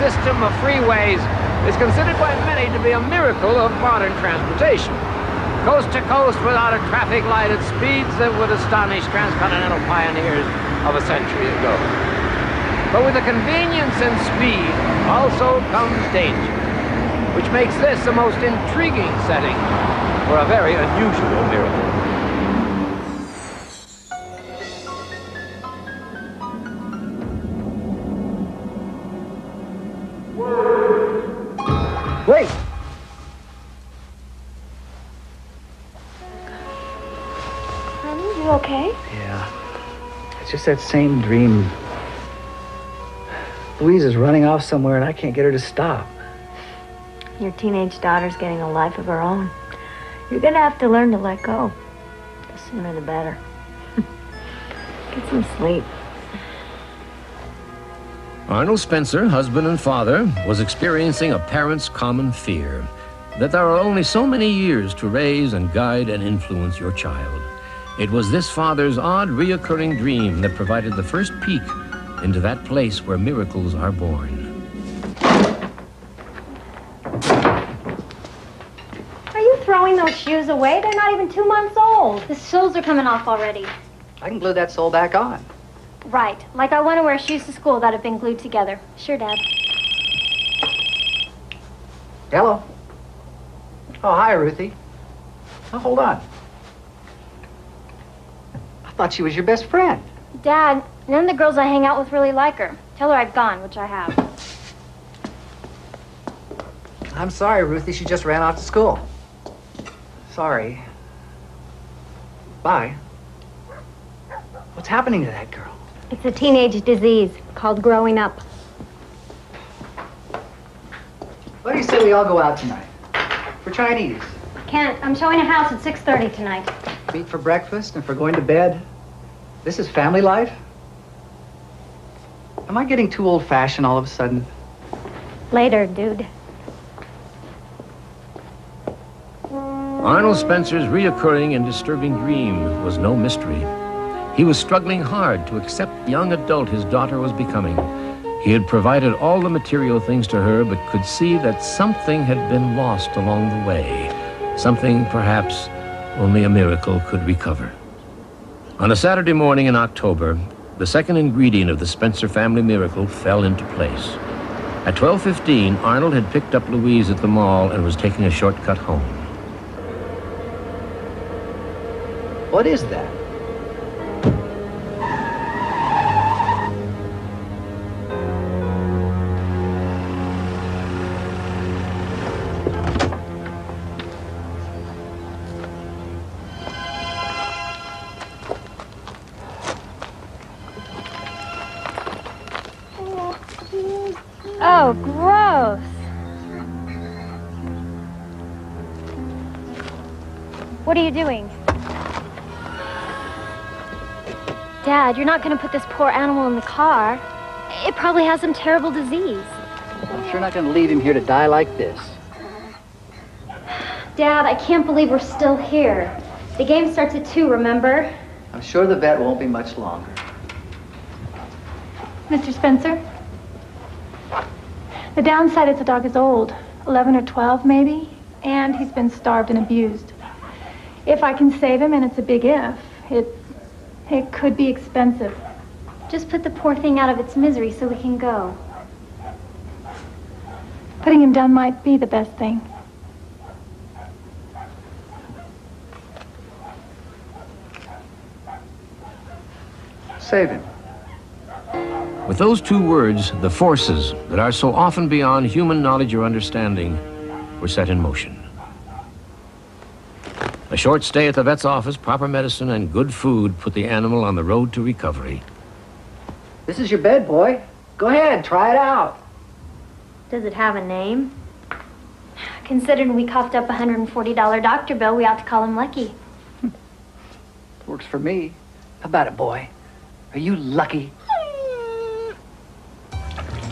system of freeways is considered by many to be a miracle of modern transportation. Coast to coast without a traffic light at speeds that would astonish transcontinental pioneers of a century ago. But with the convenience and speed also comes danger, which makes this the most intriguing setting for a very unusual miracle. Wait! Honey, you okay? Yeah. It's just that same dream. Louise is running off somewhere and I can't get her to stop. Your teenage daughter's getting a life of her own. You're gonna have to learn to let go. The sooner the better. Get some sleep. Arnold Spencer, husband and father, was experiencing a parent's common fear, that there are only so many years to raise and guide and influence your child. It was this father's odd, reoccurring dream that provided the first peek into that place where miracles are born. Are you throwing those shoes away? They're not even 2 months old. The soles are coming off already. I can glue that sole back on. Right, like I want to wear shoes to school that have been glued together. Sure, Dad. Hello? Oh, hi, Ruthie. Oh, hold on. I thought she was your best friend. Dad, none of the girls I hang out with really like her. Tell her I've gone, which I have. I'm sorry, Ruthie. She just ran off to school. Sorry. Bye. What's happening to that girl? It's a teenage disease called growing up. What do you say we all go out tonight? For Chinese. Kent, I'm showing a house at 6:30 tonight. Meet for breakfast and for going to bed. This is family life? Am I getting too old-fashioned all of a sudden? Later, dude. Arnold Spencer's reoccurring and disturbing dream was no mystery. He was struggling hard to accept the young adult his daughter was becoming. He had provided all the material things to her, but could see that something had been lost along the way. Something, perhaps, only a miracle could recover. On a Saturday morning in October, the second ingredient of the Spencer family miracle fell into place. At 12:15, Arnold had picked up Louise at the mall and was taking a shortcut home. What is that? Oh, gross. What are you doing? Dad, you're not going to put this poor animal in the car. It probably has some terrible disease. I'm sure not going to leave him here to die like this. Dad, I can't believe we're still here. The game starts at 2, remember? I'm sure the vet won't be much longer. Mr. Spencer? The downside is the dog is old, 11 or 12 maybe, and he's been starved and abused. If I can save him, and it's a big if, it could be expensive. Just put the poor thing out of its misery so we can go. Putting him down might be the best thing. Save him. With those two words, the forces that are so often beyond human knowledge or understanding were set in motion. A short stay at the vet's office, proper medicine, and good food put the animal on the road to recovery. This is your bed, boy. Go ahead, try it out. Does it have a name? Considering we coughed up a $140 doctor bill, we ought to call him Lucky. Works for me. How about it, boy? Are you lucky?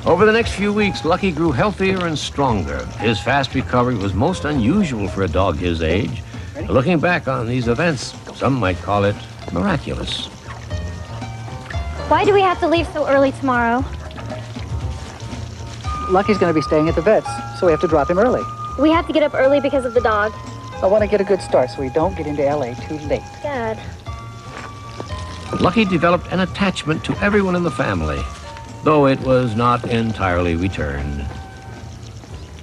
Over the next few weeks, Lucky grew healthier and stronger. His fast recovery was most unusual for a dog his age. Looking back on these events, some might call it miraculous. Why do we have to leave so early tomorrow? Lucky's going to be staying at the vet's, so we have to drop him early. We have to get up early because of the dog. I want to get a good start so we don't get into L.A. too late. Dad. Lucky developed an attachment to everyone in the family, though it was not entirely returned.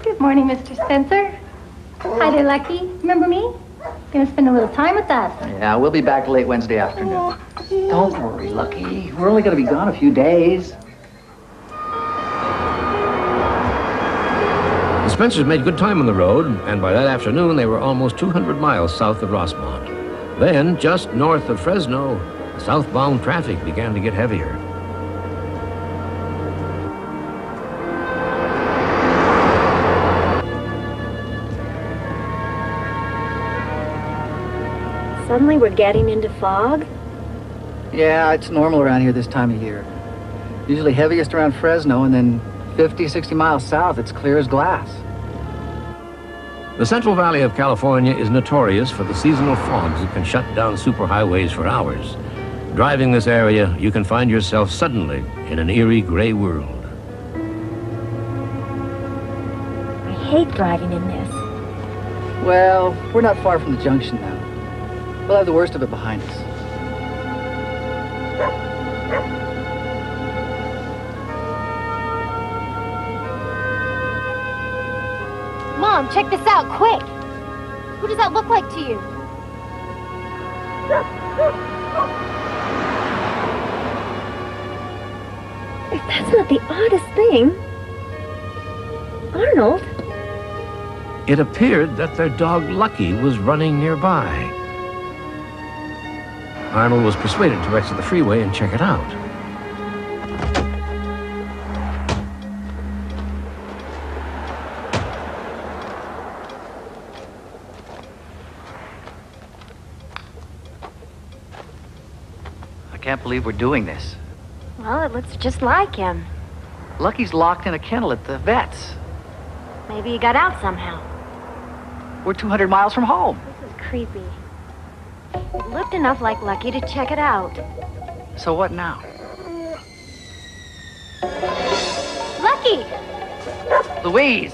Good morning, Mr. Spencer. Hi there, Lucky. Remember me? Gonna spend a little time with us. Yeah, we'll be back late Wednesday afternoon. Don't worry, Lucky. We're only going to be gone a few days. The Spencers made good time on the road, and by that afternoon they were almost 200 miles south of Rossmont. Then, just north of Fresno, southbound traffic began to get heavier. Suddenly we're getting into fog? Yeah, it's normal around here this time of year. Usually heaviest around Fresno, and then 50, 60 miles south, it's clear as glass. The Central Valley of California is notorious for the seasonal fogs that can shut down superhighways for hours. Driving this area, you can find yourself suddenly in an eerie gray world. I hate driving in this. Well, we're not far from the junction now. We'll have the worst of it behind us. Mom, check this out, quick! Who does that look like to you? That's not the oddest thing. Arnold? It appeared that their dog Lucky was running nearby. Arnold was persuaded to exit the freeway and check it out. I can't believe we're doing this. Well, it looks just like him. Lucky's locked in a kennel at the vet's. Maybe he got out somehow. We're 200 miles from home. This is creepy. It looked enough like Lucky to check it out. So what now? Lucky! Louise!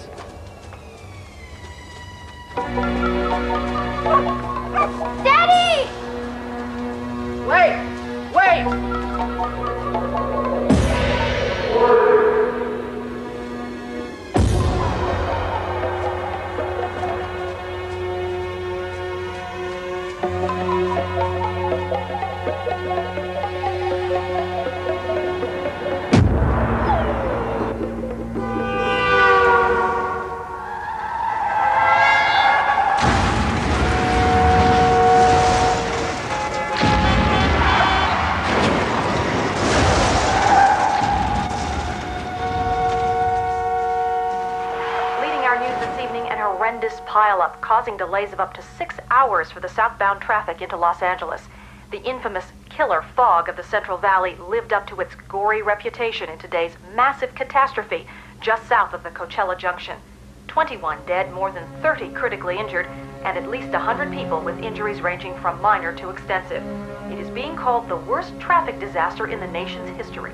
Daddy! Wait! Wait! Pileup, causing delays of up to 6 hours for the southbound traffic into Los Angeles. The infamous killer fog of the Central Valley lived up to its gory reputation in today's massive catastrophe just south of the Coachella Junction. 21 dead, more than 30 critically injured, and at least 100 people with injuries ranging from minor to extensive. It is being called the worst traffic disaster in the nation's history.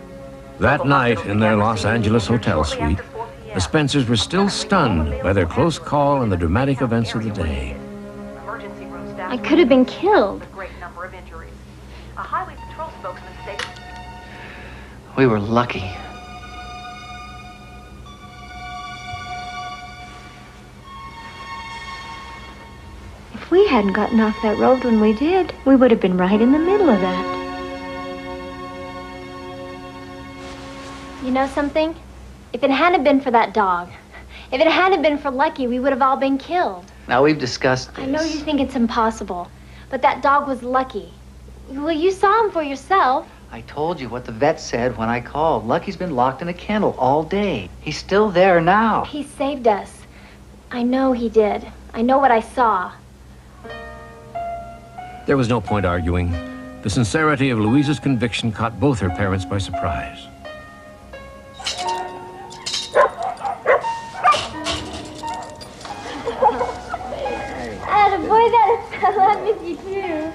That night, in their Los Angeles hotel suite, the Spencers were still stunned by their close call and the dramatic events of the day. I could have been killed. A great number of injuries. A highway patrol spokesman stated, We were lucky. If we hadn't gotten off that road when we did, we would have been right in the middle of that. You know something? If it hadn't been for that dog, if it hadn't been for Lucky, we would have all been killed. Now, we've discussed this. I know you think it's impossible, but that dog was Lucky. Well, you saw him for yourself. I told you what the vet said when I called. Lucky's been locked in a kennel all day. He's still there now. He saved us. I know he did. I know what I saw. There was no point arguing. The sincerity of Louise's conviction caught both her parents by surprise. Attaboy, I miss you too.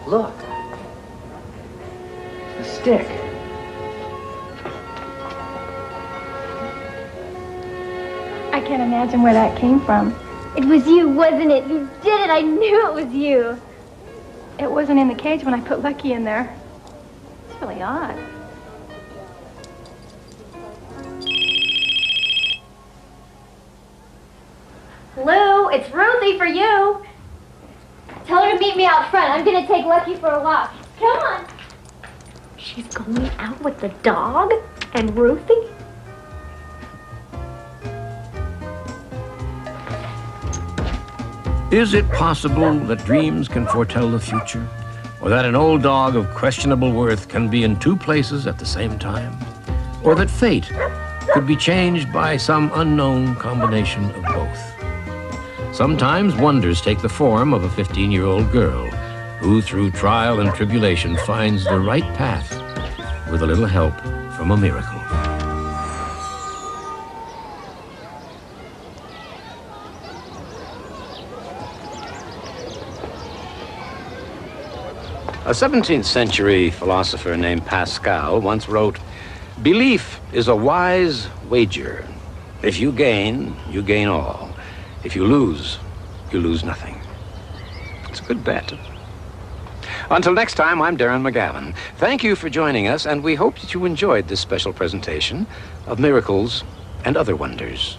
Look. The stick. can't imagine where that came from. It was you, wasn't it? You did it. I knew it was you. It wasn't in the cage when I put Lucky in there. It's really odd. Lou, it's Ruthie for you. Tell her to meet me out front. I'm gonna take Lucky for a walk. Come on. She's going out with the dog and Ruthie? Is it possible that dreams can foretell the future? Or that an old dog of questionable worth can be in two places at the same time? Or that fate could be changed by some unknown combination of both? Sometimes wonders take the form of a 15-year-old girl who, through trial and tribulation, finds the right path with a little help from a miracle. A 17th century philosopher named Pascal once wrote, "Belief is a wise wager. If you gain all. If you lose nothing." It's a good bet. Until next time, I'm Darren McGavin. Thank you for joining us, and we hope that you enjoyed this special presentation of Miracles and Other Wonders.